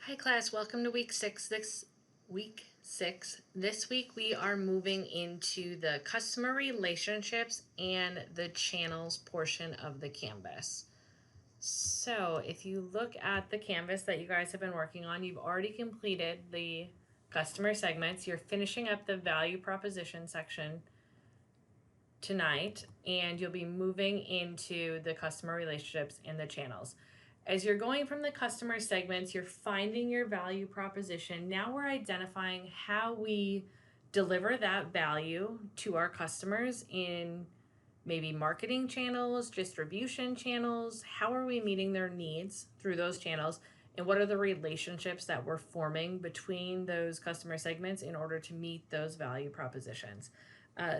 Hi class, welcome to week 6. This week we are moving into the customer relationships and the channels portion of the Canvas. So if you look at the Canvas that you guys have been working on, you've already completed the customer segments. You're finishing up the value proposition section tonight, and you'll be moving into the customer relationships and the channels. As you're going from the customer segments, you're finding your value proposition. Now we're identifying how we deliver that value to our customers in maybe marketing channels, distribution channels. How are we meeting their needs through those channels? And what are the relationships that we're forming between those customer segments in order to meet those value propositions?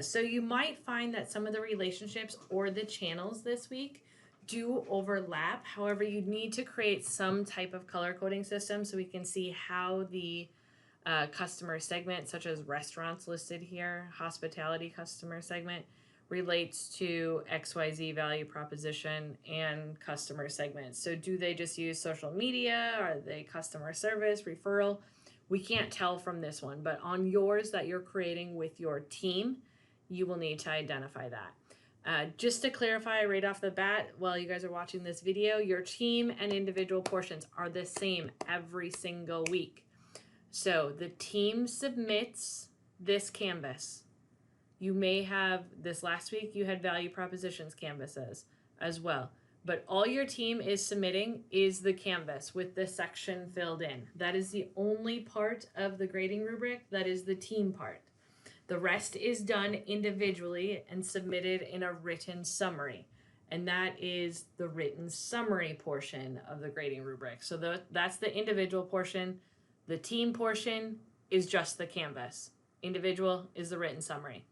So you might find that some of the relationships or the channels this week do overlap. However, you need to create some type of color coding system so we can see how the customer segment, such as restaurants listed here, hospitality customer segment, relates to XYZ value proposition and customer segments. So do they just use social media? Are they customer service, referral? We can't tell from this one, but on yours that you're creating with your team, you will need to identify that. Just to clarify right off the bat, while you guys are watching this video, your team and individual portions are the same every single week. So the team submits this canvas. You may have, this last week, you had value propositions canvases as well. But all your team is submitting is the canvas with the section filled in. That is the only part of the grading rubric that is the team part. The rest is done individually and submitted in a written summary. And that is the written summary portion of the grading rubric. So that's the individual portion. The team portion is just the canvas. Individual is the written summary.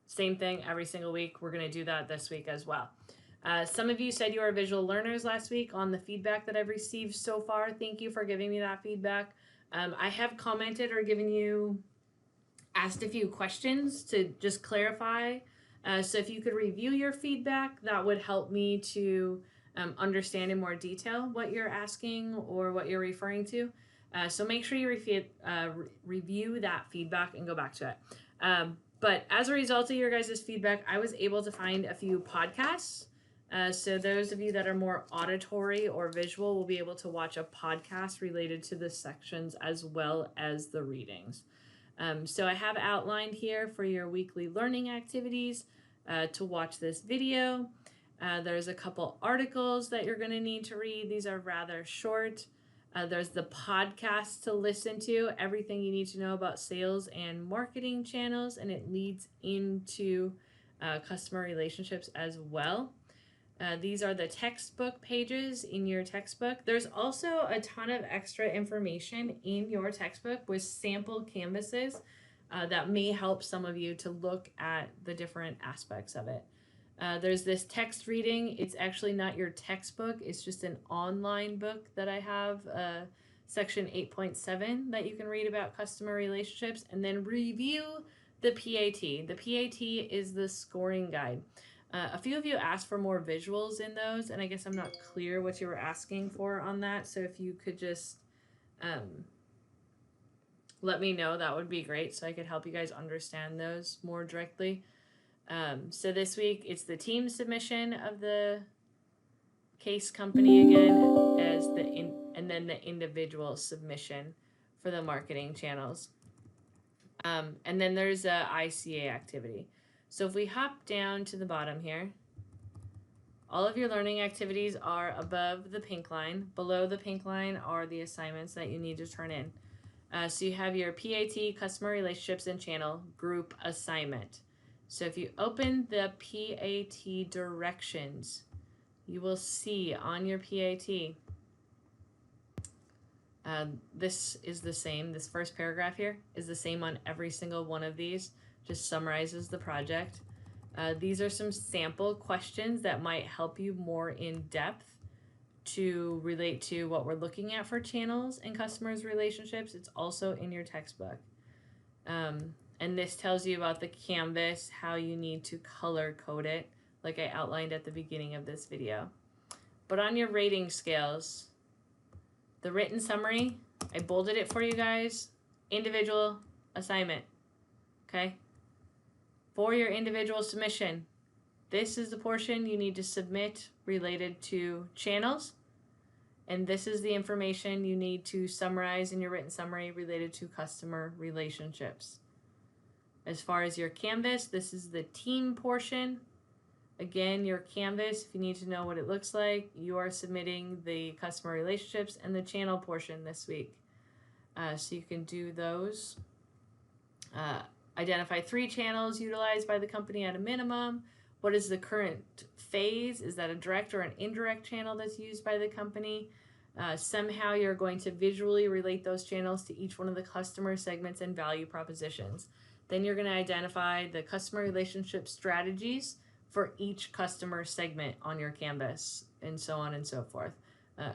Same thing every single week. We're going to do that this week as well. Some of you said you are visual learners last week on the feedback that I've received so far. Thank you for giving me that feedback. I have commented or asked a few questions to just clarify. So if you could review your feedback, that would help me to understand in more detail what you're asking or what you're referring to. So make sure you review that feedback and go back to it. But as a result of your guys' feedback, I was able to find a few podcasts. So those of you that are more auditory or visual will be able to watch a podcast related to the sections as well as the readings. So I have outlined here for your weekly learning activities to watch this video. There's a couple articles that you're going to need to read. These are rather short. There's the podcast to listen to, everything you need to know about sales and marketing channels, and it leads into customer relationships as well. These are the textbook pages in your textbook. There's also a ton of extra information in your textbook with sample canvases that may help some of you to look at the different aspects of it. There's this text reading. It's actually not your textbook. It's just an online book that I have, section 8.7, that you can read about customer relationships, and then review the PAT. The PAT is the scoring guide. A few of you asked for more visuals in those, and I guess I'm not clear what you were asking for on that. So if you could just let me know, that would be great, so I could help you guys understand those more directly. So this week it's the team submission of the case company again, and then the individual submission for the marketing channels. And then there's a ICA activity. So if we hop down to the bottom here, all of your learning activities are above the pink line. Below the pink line are the assignments that you need to turn in. So you have your PAT, customer relationships and channel group assignment. So if you open the PAT directions, you will see on your PAT, this is the same. This first paragraph here is the same on every single one of these. Just summarizes the project. These are some sample questions that might help you more in depth to relate to what we're looking at for channels and customers relationships. It's also in your textbook. And this tells you about the canvas, how you need to color code it, like I outlined at the beginning of this video. But on your rating scales, the written summary I bolded it for you guys. Individual assignment. Okay? For your individual submission, this is the portion you need to submit related to channels. And this is the information you need to summarize in your written summary related to customer relationships. As far as your Canvas, this is the team portion. Again, your Canvas, if you need to know what it looks like, you are submitting the customer relationships and the channel portion this week. So you can do those. Identify 3 channels utilized by the company at a minimum. What is the current phase? Is that a direct or an indirect channel that's used by the company? Somehow you're going to visually relate those channels to each one of the customer segments and value propositions. Then you're going to identify the customer relationship strategies for each customer segment on your Canvas, and so on and so forth.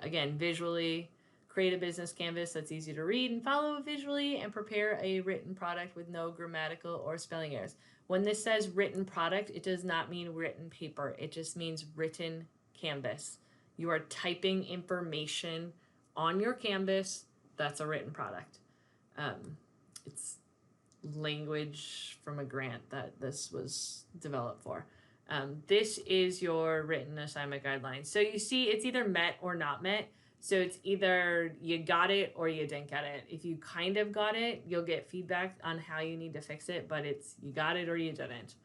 Again, visually create a business canvas that's easy to read and follow visually, and prepare a written product with no grammatical or spelling errors. When this says written product, it does not mean written paper. It just means written canvas. You are typing information on your canvas. That's a written product. It's language from a grant that this was developed for. This is your written assignment guidelines. So you see it's either met or not met. So it's either you got it or you didn't get it. If you kind of got it, you'll get feedback on how you need to fix it, but it's you got it or you didn't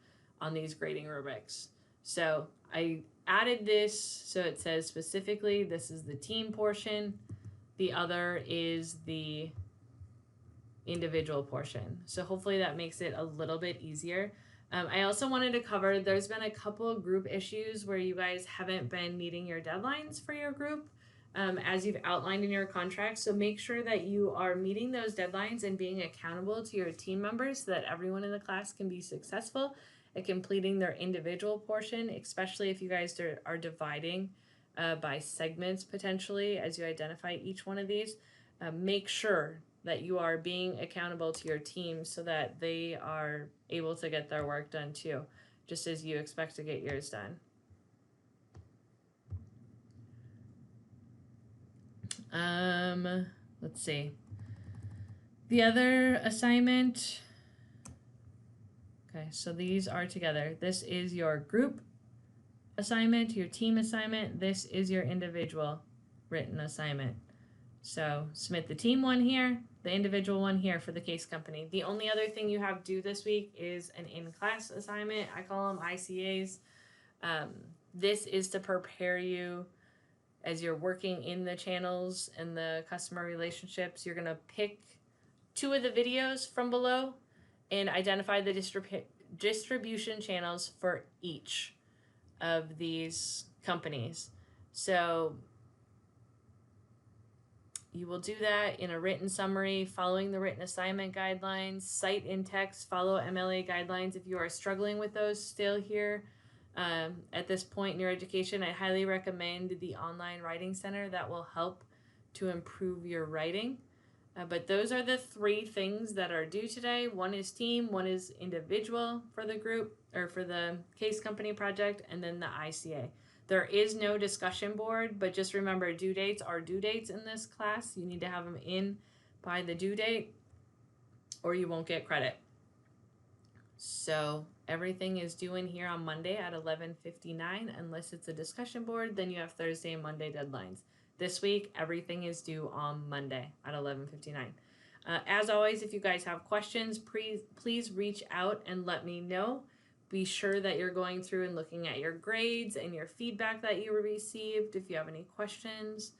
on these grading rubrics. So I added this so it says specifically this is the team portion. The other is the individual portion. So hopefully that makes it a little bit easier. I also wanted to cover, there's been a couple of group issues where you guys haven't been meeting your deadlines for your group as you've outlined in your contract. So make sure that you are meeting those deadlines and being accountable to your team members so that everyone in the class can be successful at completing their individual portion, especially if you guys are dividing by segments potentially as you identify each one of these. Make sure that you are being accountable to your team so that they are able to get their work done too, just as you expect to get yours done. Let's see. The other assignment. Okay, so these are together. This is your group assignment, your team assignment. This is your individual written assignment. So submit the team one here, the individual one here for the case company. The only other thing you have due this week is an in-class assignment. I call them ICAs. This is to prepare you as you're working in the channels and the customer relationships. You're going to pick 2 of the videos from below and identify the distribution channels for each of these companies. So you will do that in a written summary, following the written assignment guidelines. Cite in text, follow MLA guidelines. If you are struggling with those still here at this point in your education, I highly recommend the online writing center. That will help to improve your writing. But those are the 3 things that are due today. One is team, one is individual for the group or for the case company project, and then the ICA. There is no discussion board, but just remember due dates are due dates in this class. You need to have them in by the due date or you won't get credit. So everything is due in here on Monday at 11:59. Unless it's a discussion board, then you have Thursday and Monday deadlines. This week, everything is due on Monday at 11:59. As always, if you guys have questions, please reach out and let me know. Be sure that you're going through and looking at your grades and your feedback that you received. If you have any questions,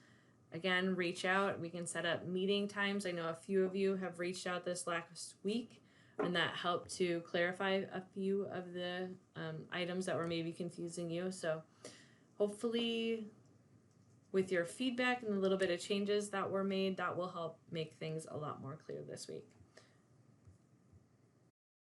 again, reach out. We can set up meeting times. I know a few of you have reached out this last week, and that helped to clarify a few of the items that were maybe confusing you. So hopefully with your feedback and a little bit of changes that were made, that will help make things a lot more clear this week.